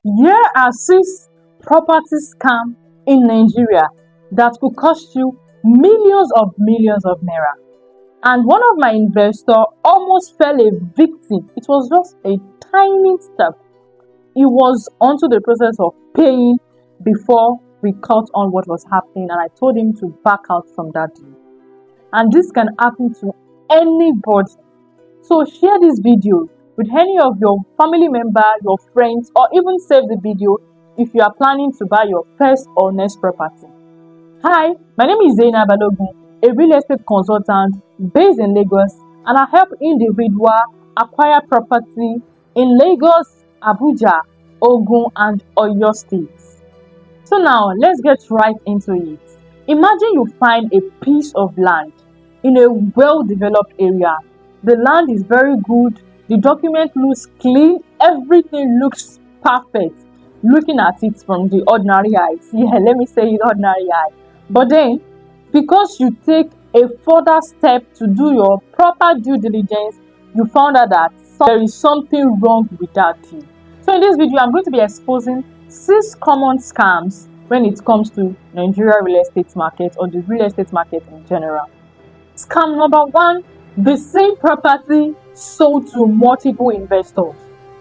Here are six property scams in Nigeria that could cost you millions of naira. And one of my investors almost fell a victim. It was just a tiny step. He was onto the process of paying before we caught on what was happening, and I told him to back out from that deal. And this can happen to anybody. So share this video with any of your family member, your friends, or even save the video if you are planning to buy your first or next property. Hi, my name is Zainab Balogun, a real estate consultant based in Lagos, and I help individuals acquire property in Lagos, Abuja, Ogun, and Oyo states. So now let's get right into it. Imagine you find a piece of land in a well-developed area. The land is very good, the document looks clean, everything looks perfect looking at it from the ordinary eyes. Yeah, let me say it, ordinary eye. But then, because you take a further step to do your proper due diligence, you found out that there is something wrong with that deal. So in this video, I'm going to be exposing 6 common scams when it comes to Nigeria real estate market or the real estate market in general. Scam number 1, the same property sold to multiple investors.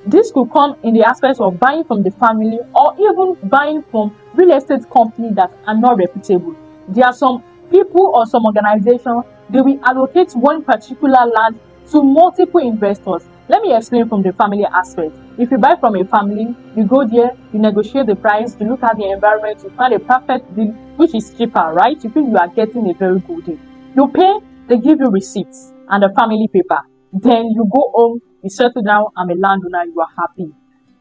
This could come in the aspect of buying from the family or even buying from real estate companies that are not reputable. There are some people or some organizations, they will allocate one particular land to multiple investors. Let me explain from the family aspect. If you buy from a family, you go there, you negotiate the price, you look at the environment, you find a perfect deal which is cheaper, right? You feel you are getting a very good deal. You pay, they give you receipts and a family paper. Then you go home, you settle down, I'm a landowner, you are happy.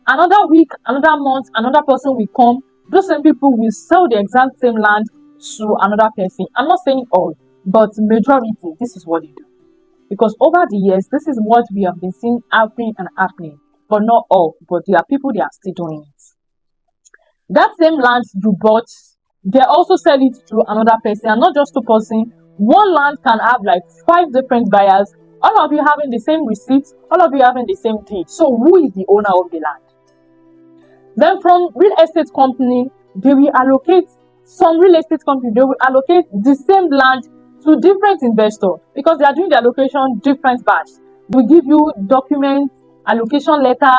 Another week, another month, another person will come. Those same people will sell the exact same land to another person. I'm not saying all, but majority, this is what they do. Because over the years, this is what we have been seeing happening and happening. But not all, but there are people, they are still doing it. That same land you bought, they also sell it to another person, and not just 2 persons. One land can have like 5 different buyers, all of you having the same receipts, all of you having the same deed. So who is the owner of the land? Then from real estate company, they will allocate the same land to different investors because they are doing the allocation different batch. They will give you documents, allocation letter,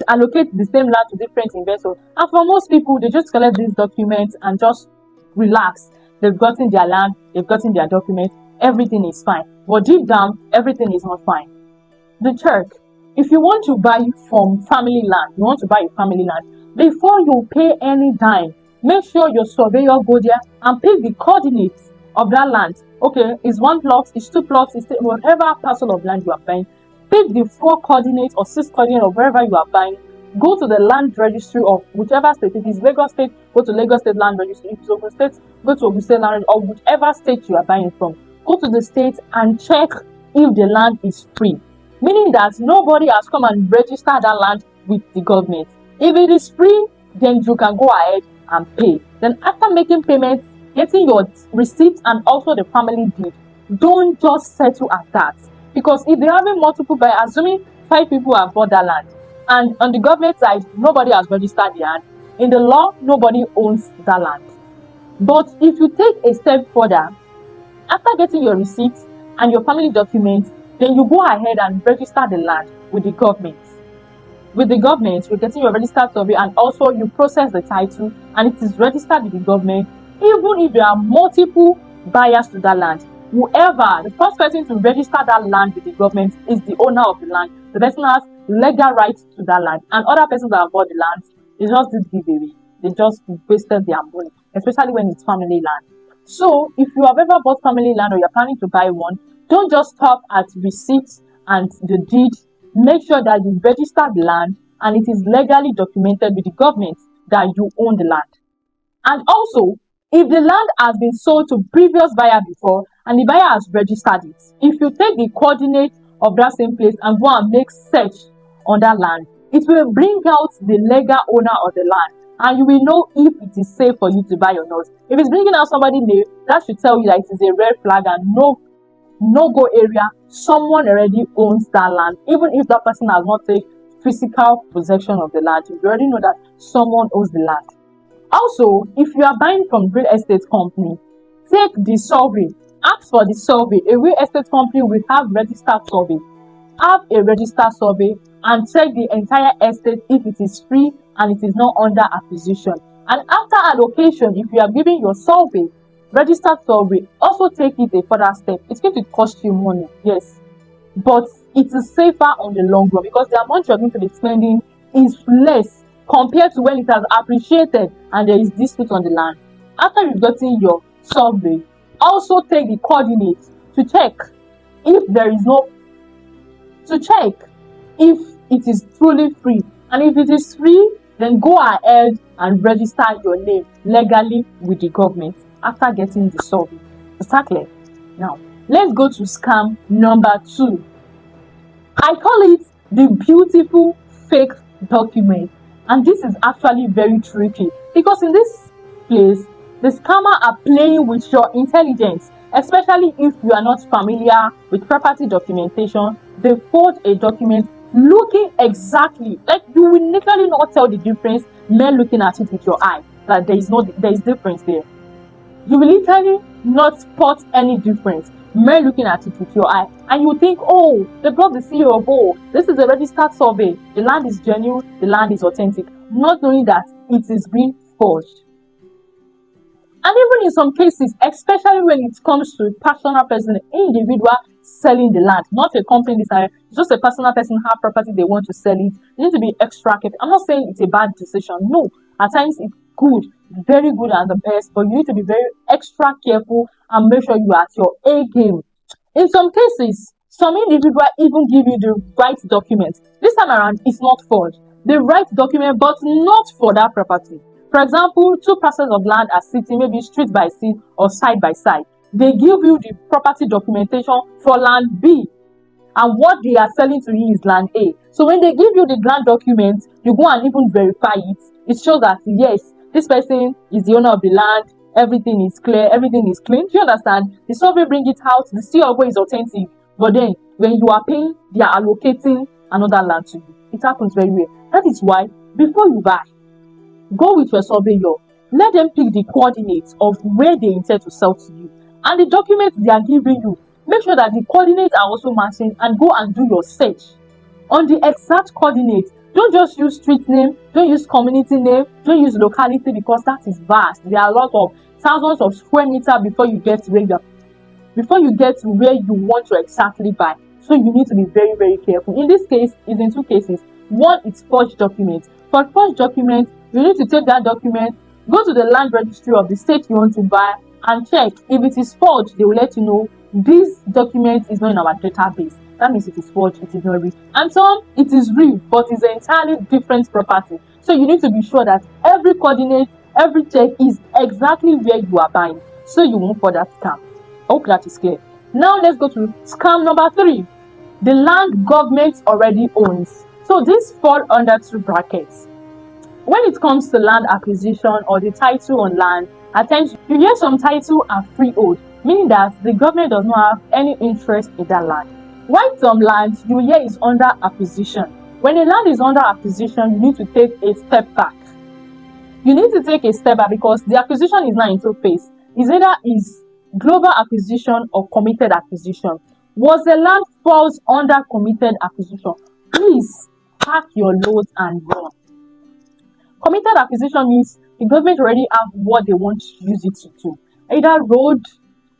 allocate the same land to different investors. And for most people, they just collect these documents and just relax. They've gotten their land, they've gotten their documents, everything is fine. But deep down, everything is not fine. The trick, if you want to buy from family land, you want to buy a family land, before you pay any dime, make sure your surveyor go there and pick the coordinates of that land. Okay, it's 1 plot, it's 2 plots, it's whatever parcel of land you are buying. Pick the 4 coordinates or 6 coordinates of wherever you are buying. Go to the land registry of whichever state. If it's Lagos State, go to Lagos State Land Registry. If it's Ogun State, go to Ogun State Land Registry, or whichever state you are buying from. Go to the state and check if the land is free. Meaning that nobody has come and registered that land with the government. If it is free, then you can go ahead and pay. Then after making payments, getting your receipt and also the family deed, don't just settle at that. Because if they're having multiple buyers, assuming 5 people have bought that land, and on the government side, nobody has registered the land, in the law, nobody owns that land. But if you take a step further, after getting your receipts and your family documents, then you go ahead and register the land with the government. With the government, you're getting your registered survey and also you process the title and it is registered with the government. Even if there are multiple buyers to that land, the first person to register that land with the government is the owner of the land. The person has legal rights to that land, and other persons that have bought the land, they just did giveaway. They just wasted their money, especially when it's family land. So if you have ever bought family land or you're planning to buy one, don't just stop at receipts and the deed. Make sure that you register the land and it is legally documented with the government that you own the land. And also, if the land has been sold to previous buyer before and the buyer has registered it, if you take the coordinates of that same place and go and make search on that land, it will bring out the legal owner of the land and you will know if it is safe for you to buy or not. If it's bringing out somebody new, that should tell you that it is a red flag and no go area. Someone already owns that land, even if that person has not taken physical possession of the land. You already know that someone owns the land. Also, if you are buying from real estate company, take the survey. Ask for the survey. A real estate company will have registered survey. Have a registered survey and check the entire estate if it is free and it is not under acquisition. And after allocation, if you are giving your survey, registered survey, also take it a further step. It's going to cost you money, yes, but it is safer on the long run because the amount you're going to be spending is less compared to when it has appreciated and there is dispute on the land. After you've gotten your survey, also take the coordinates to check if there is no to check if it is truly free, and if it is free, then go ahead and register your name legally with the government after getting the survey. Is that clear? Now let's go to scam number 2. I call it the beautiful fake document, and this is actually very tricky because in this place the scammer are playing with your intelligence, especially if you are not familiar with property documentation. They forge a document looking exactly like you will literally not tell the difference mere looking at it with your eye, that there is difference there. You will literally not spot any difference mere looking at it with your eye, and you think, oh, they brought the CEO of, oh, this is a registered survey, the land is genuine, the land is authentic, not knowing that it is being forged. And even in some cases, especially when it comes to personal person, individual selling the land, not a company designer, just a personal person have property they want to sell it, you need to be extra careful. I'm not saying it's a bad decision. No, at times it's good, very good and the best, but you need to be very extra careful and make sure you are at your A game. In some cases, some individual even give you the right document. This time around, it's not forged. The right document, but not for that property. For example, 2 parcels of land are sitting maybe street by street or side by side. They give you the property documentation for land B, and what they are selling to you is land A. So when they give you the land document, you go and even verify it. It shows that yes, this person is the owner of the land, everything is clear, everything is clean. Do you understand? The survey bring it out, the COO is authentic, but then when you are paying, they are allocating another land to you. It happens very well. That is why before you buy, go with your surveyor. Let them pick the coordinates of where they intend to sell to you. And the documents they are giving you, make sure that the coordinates are also matching, and go and do your search on the exact coordinates. Don't just use street name, don't use community name, don't use locality, because that is vast. There are a lot of thousands of square meters before you get to where you want to exactly buy. So you need to be very, very careful. In this case, it's in 2 cases. One, it's forged documents. For forged documents, you need to take that document, go to the land registry of the state you want to buy, and check. If it is forged, they will let you know this document is not in our database. That means it is forged, it is not real. And some, it is real, but it's an entirely different property. So you need to be sure that every coordinate, every check is exactly where you are buying, so you won't fall that scam. I hope that is clear. Now let's go to scam number 3. The land government already owns. So this fall under 2 brackets. When it comes to land acquisition or the title on land, at times you hear some title are freehold, meaning that the government does not have any interest in that land. While some land you hear is under acquisition. When a land is under acquisition, you need to take a step back. You need to take a step back because the acquisition is now in 2 phases. It's either is global acquisition or committed acquisition. Was the land falls under committed acquisition, please pack your loads and run. Committed acquisition means the government already have what they want to use it to do. Either road,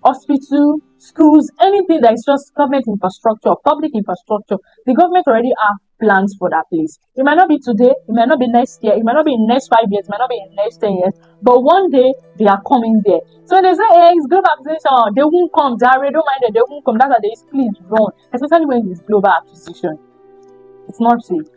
hospital, schools, anything that is just government infrastructure, public infrastructure. The government already have plans for that place. It might not be today, it might not be next year, it might not be in next 5 years, it might not be in next 10 years, but one day they are coming there. So when they say, hey, it's global acquisition, they won't come, they don't mind it, they won't come. That's why they please run, especially when it's global acquisition. It's not safe.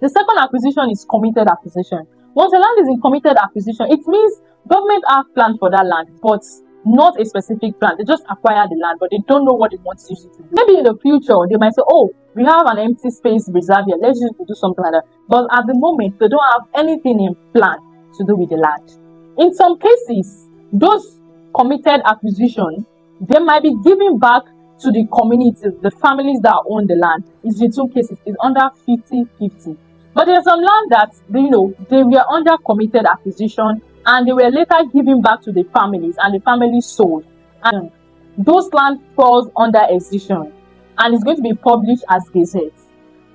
The second acquisition is committed acquisition. Once a land is in committed acquisition, it means government have planned for that land, but not a specific plan. They just acquire the land, but they don't know what they want to use it to do. Maybe in the future, they might say, oh, we have an empty space reserved here, let's use it to do something like that. But at the moment, they don't have anything in plan to do with the land. In some cases, those committed acquisition, they might be giving back to the community, the families that own the land. It's the two cases. It's under 50-50. But there's some land that they were under committed acquisition and they were later given back to the families and the families sold. And those land falls under excision and it's going to be published as gazette.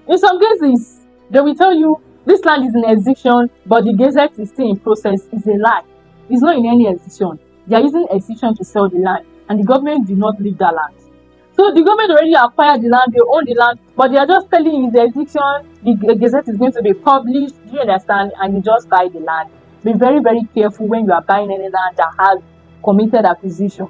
In some cases, they will tell you this land is in excision, but the gazette is still in process. It's a lie. It's not in any excision. They are using excision to sell the land, and the government did not leave that land. So the government already acquired the land, they own the land, but they are just telling you the excision, the gazette is going to be published. Do you understand? And you just buy the land. Be very, very careful when you are buying any land that has committed acquisition.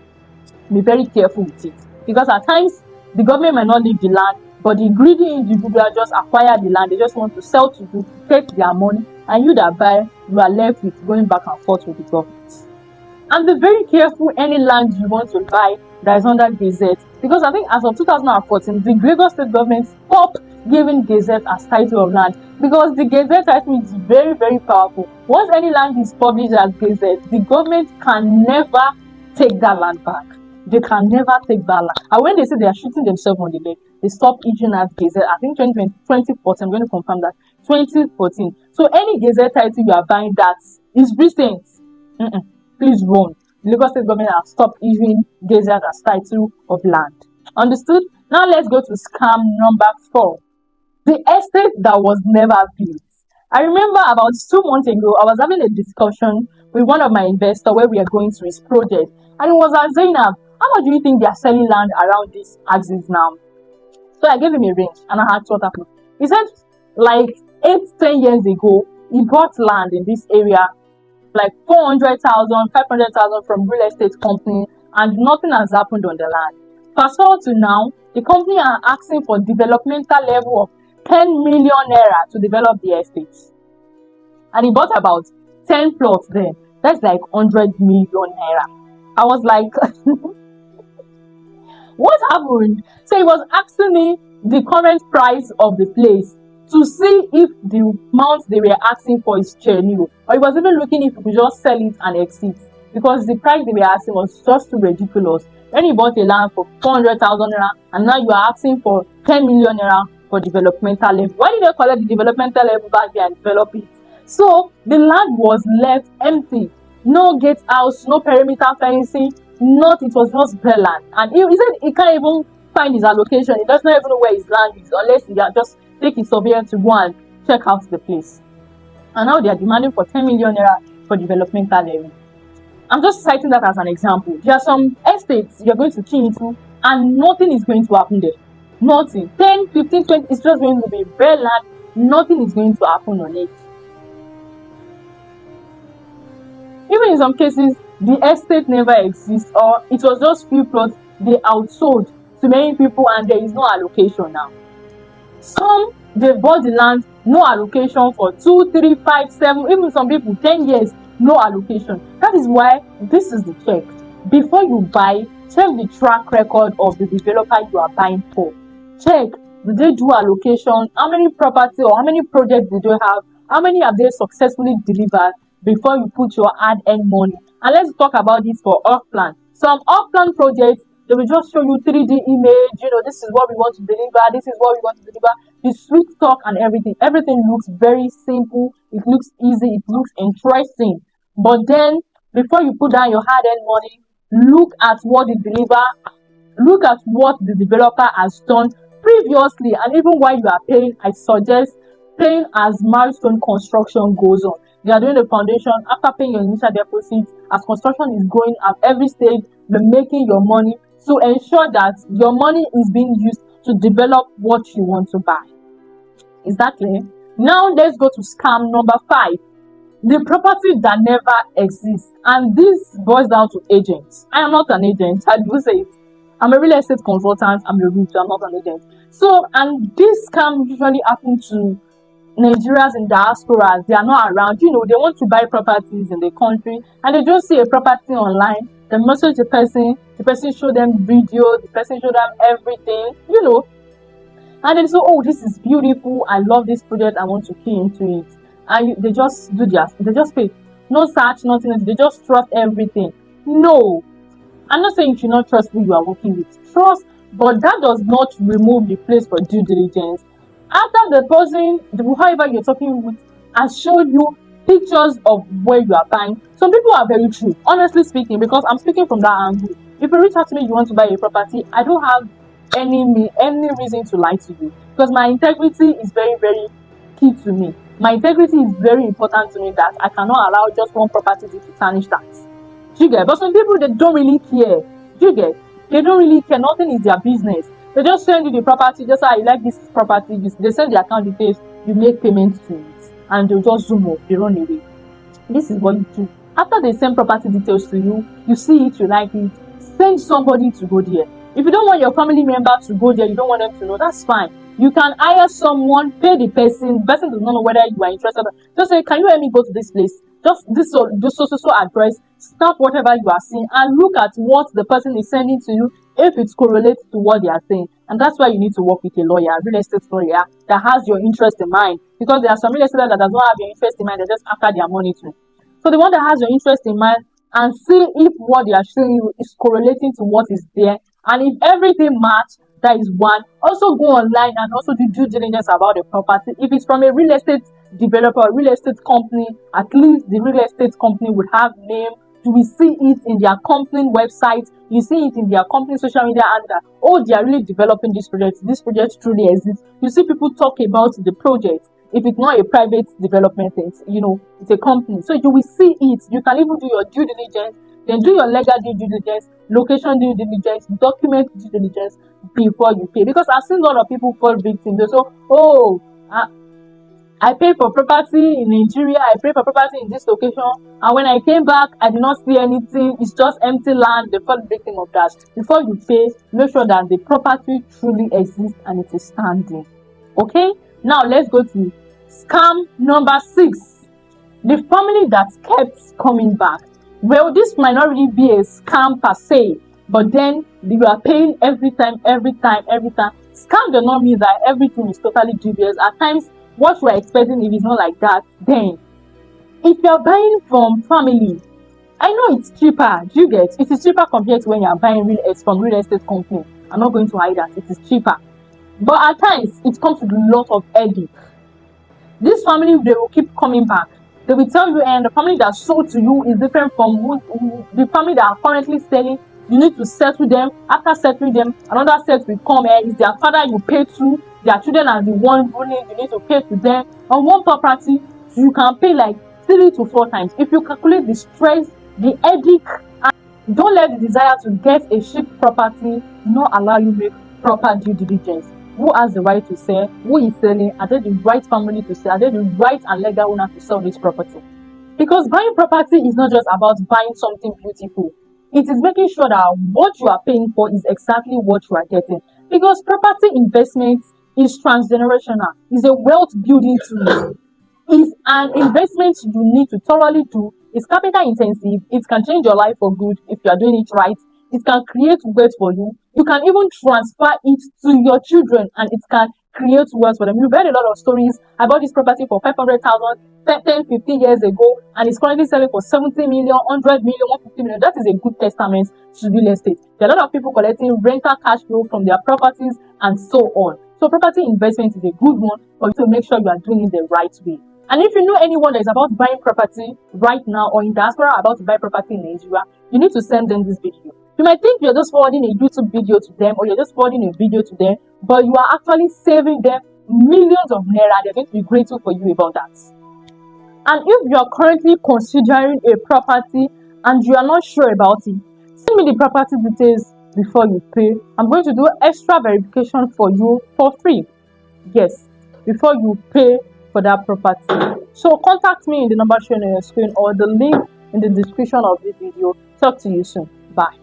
Be very careful with it, because at times the government might not leave the land, but the greedy individual just acquire the land. They just want to sell to you, to take their money, and you that buy, you are left with going back and forth with the government. And be very careful any land you want to buy that is under gazette, because I think as of 2014, the Lagos state government stopped giving gazette as title of land, because the gazette title is very, very powerful. Once any land is published as gazette, the government can never take that land back. They can never take that land. And when they say they are shooting themselves on the leg, they stop issuing as gazette. I think 2014, I'm going to confirm that, 2014. So any gazette title you are buying that is recent, please run. The Lagos state government has stopped issuing gazette as title of land. Understood? Now let's go to scam number 4. The estate that was never built. I remember about 2 months ago, I was having a discussion with one of my investors where we are going to his project. And it was at Zainab, how much do you think they are selling land around this axis now? So I gave him a range and I asked what happened. He said like 8-10 years ago, he bought land in this area, like 400,000, 500,000 from real estate company, and nothing has happened on the land. Fast forward to now, the company are asking for developmental level of 10 million naira to develop the estate. And he bought about 10 plots there. That's like 100 million naira. I was like, what happened? So he was asking me the current price of the place to see if the amount they were asking for is genuine, or he was even looking if he could just sell it and exit, because the price they were asking was just too ridiculous. When he bought a land for 400,000 naira and now you are asking for 10 million naira for developmental level. Why did they collect the developmental level back there and develop it? So the land was left empty. No gate house, no perimeter fencing, it was just bare land. And he said he can't even find his allocation. He doesn't even know where his land is unless he just take his surveyor to go and check out the place. And now they are demanding for 10 million naira for developmental level. I'm just citing that as an example. There are some estates you're going to key into and nothing is going to happen there. Nothing. 10, 15, 20, it's just going to be bare land. Nothing is going to happen on it. Even in some cases, the estate never exists, or it was just few plots they outsold to many people and there is no allocation now. Some, they bought the land, no allocation for 2, 3, 5, 7, even some people 10 years, no allocation. That is why this is the check. Before you buy, check the track record of the developer you are buying for. Check, did they do allocation? How many property or how many projects did they have? How many have they successfully delivered before you put your hard-earned money? And let's talk about this for off-plan. Some off-plan projects, they will just show you 3D image, this is what we want to deliver, this is what we want to deliver, the sweet talk and everything. Everything looks very simple, it looks easy, it looks interesting. But then, before you put down your hard-earned money, look at what the developer has done previously, and even while you are paying, I suggest paying as milestone construction goes on. They are doing the foundation after paying your initial deposit. As construction is going at every stage, they're making your money to ensure that your money is being used to develop what you want to buy. Is that clear? Now let's go to scam number 5. The property that never exists. And this boils down to agents. I am not an agent. I do say it. I'm a real estate consultant. I'm a realtor. I'm not an agent. So, and this scam usually happens to Nigerians in diaspora. They are not around. They want to buy properties in the country and they just see a property online. They message the person show them video, the person show them everything, and they say, oh, this is beautiful, I love this project, I want to key into it. And they just they just pay. No search, nothing, they just trust everything. No, I'm not saying you should not trust who you are working with. Trust, But that does not remove the place for due diligence. After the person, whoever you're talking with, has showed you pictures of where you are buying, some people are very true, honestly speaking, because I'm speaking from that angle. If you reach out to me, you want to buy a property, I don't have any reason to lie to you, because my integrity is very, very key to me. My integrity is very important to me, that I cannot allow just one property to tarnish that. Do you get? But some people, they don't really care. Do you get? They don't really care. Nothing is their business. They just send you the property, just how you like this property. They send the account details, you make payments to it, and they'll just zoom off, they run away. This is what you do. After they send property details to you, you see it, you like it, send somebody to go there. If you don't want your family member to go there, you don't want them to know, that's fine. You can hire someone, pay the person does not know whether you are interested. Just say, can you help me go to this place? Just this so address, stamp whatever you are seeing, and look at what the person is sending to you, if it correlates to what they are saying. And that's why you need to work with a lawyer, a real estate lawyer, that has your interest in mind. Because there are some real estate that does not have your interest in mind, they're just after their money too. So the one that has your interest in mind, and see if what they are showing you is correlating to what is there. And if everything matches, that is one. Also go online and also do due diligence about the property. If it's from a real estate developer, a real estate company, at least the real estate company would have name. Do we see it in their company website? You see it in their company social media, and oh, they are really developing this project. This project truly exists. You see people talk about the project. If it's not a private development, it's a company. So you will see it. You can even do your due diligence, then do your legal due diligence, location due diligence, document due diligence before you pay. Because I've seen a lot of people fall victim. They say, oh, I paid for property in Nigeria, I paid for property in this location, and when I came back, I did not see anything. It's just empty land. They fall victim of that. Before you pay, make sure that the property truly exists and it is standing. Okay? Now let's go to scam number 6. The family that kept coming back. Well, this might not really be a scam per se, but then you are paying every time. Scam does not mean that everything is totally dubious. At times, what you are expecting, if it's not like that, then if you are buying from family, I know it's cheaper. Do you get? It is cheaper compared to when you are buying from real estate company. I'm not going to hide that. It is cheaper. But at times, it comes with a lot of headache. This family, they will keep coming back. They will tell you, and the family that sold to you is different from the family that are currently selling. You need to settle them. After settling them, another set will come. Is their father you pay to, their children are the ones ruling. You need to pay to them. On one property, you can pay like 3 to 4 times. If you calculate the stress, the headache, and don't let the desire to get a cheap property not allow you make proper due diligence. Who has the right to sell? Who is selling? Are they the right family to sell? Are they the right and legal owner to sell this property? Because buying property is not just about buying something beautiful. It is making sure that what you are paying for is exactly what you are getting. Because property investment is transgenerational. It's a wealth building tool. It's an investment you need to thoroughly do. It's capital intensive. It can change your life for good if you are doing it right. It can create wealth for you. You can even transfer it to your children, and it can create wealth for them. You've heard a lot of stories. I bought this property for 500,000 10, 15 years ago, and it's currently selling for 70 million, 100 million, 150 million. That is a good testament to real estate. There are a lot of people collecting rental cash flow from their properties and so on. So property investment is a good one for you to make sure you are doing it the right way. And if you know anyone that is about buying property right now, or in diaspora about to buy property in Nigeria, you need to send them this video. You might think you're just forwarding a YouTube video to them, or you're just forwarding a video to them, but you are actually saving them millions of naira. They're going to be grateful for you about that. And if you are currently considering a property and you are not sure about it, send me the property details before you pay. I'm going to do extra verification for you for free. Yes, before you pay for that property. So contact me in the number shown on your screen or the link in the description of this video. Talk to you soon. Bye.